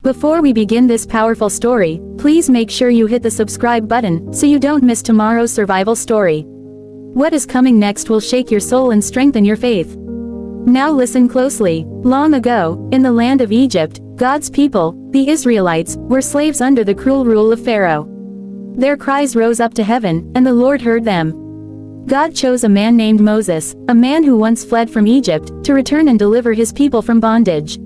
Before we begin this powerful story, please make sure you hit the subscribe button so you don't miss tomorrow's survival story. What is coming next will shake your soul and strengthen your faith. Now listen closely. Long ago, in the land of Egypt, God's people, the Israelites, were slaves under the cruel rule of Pharaoh. Their cries rose up to heaven, and the Lord heard them. God chose a man named Moses, a man who once fled from Egypt, to return and deliver his people from bondage.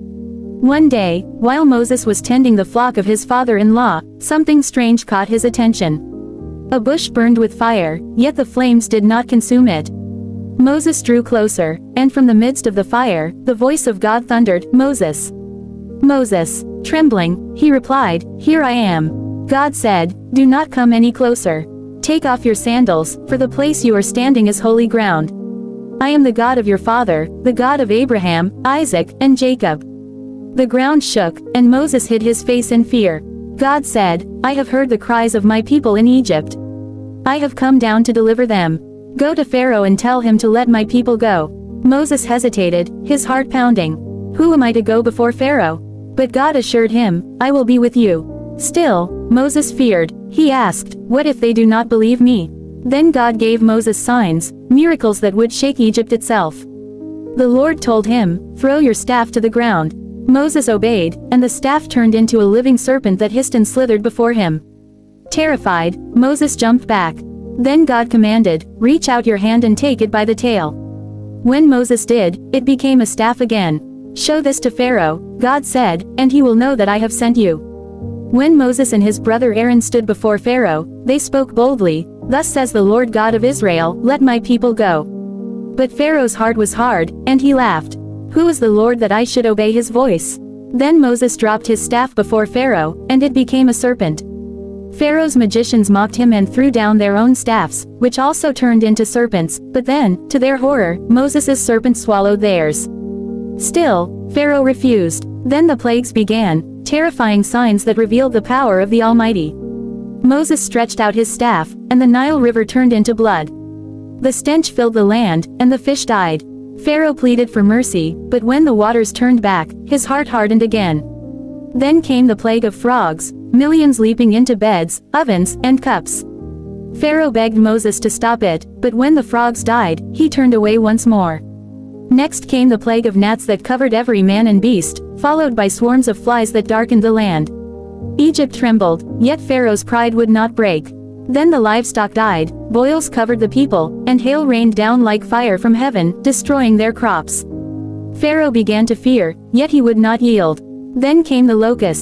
One day, while Moses was tending the flock of his father-in-law, something strange caught his attention. A bush burned with fire, yet the flames did not consume it. Moses drew closer, and from the midst of the fire, the voice of God thundered, "Moses! Moses!" Trembling, he replied, "Here I am." God said, "Do not come any closer. Take off your sandals, for the place you are standing is holy ground. I am the God of your father, the God of Abraham, Isaac, and Jacob." The ground shook, and Moses hid his face in fear. God said, "I have heard the cries of my people in Egypt. I have come down to deliver them. Go to Pharaoh and tell him to let my people go." Moses hesitated, his heart pounding. Who am I to go before Pharaoh? But God assured him, "I will be with you." Still, Moses feared. He asked, "What if they do not believe me?" Then God gave Moses signs, miracles that would shake Egypt itself. The Lord told him, "Throw your staff to the ground." Moses obeyed, and the staff turned into a living serpent that hissed and slithered before him. Terrified, Moses jumped back. Then God commanded, "Reach out your hand and take it by the tail." When Moses did, it became a staff again. "Show this to Pharaoh," God said, "and he will know that I have sent you." When Moses and his brother Aaron stood before Pharaoh, they spoke boldly, "Thus says the Lord God of Israel, let my people go." But Pharaoh's heart was hard, and he laughed. "Who is the Lord that I should obey his voice?" Then Moses dropped his staff before Pharaoh, and it became a serpent. Pharaoh's magicians mocked him and threw down their own staffs, which also turned into serpents, but then, to their horror, Moses' serpent swallowed theirs. Still, Pharaoh refused. Then the plagues began, terrifying signs that revealed the power of the Almighty. Moses stretched out his staff, and the Nile River turned into blood. The stench filled the land, and the fish died. Pharaoh pleaded for mercy, but when the waters turned back, his heart hardened again. Then came the plague of frogs, millions leaping into beds, ovens, and cups. Pharaoh begged Moses to stop it, but when the frogs died, he turned away once more. Next came the plague of gnats that covered every man and beast, followed by swarms of flies that darkened the land. Egypt trembled, yet Pharaoh's pride would not break. Then the livestock died, boils covered the people, and hail rained down like fire from heaven, destroying their crops. Pharaoh began to fear, yet he would not yield. Then came the locusts.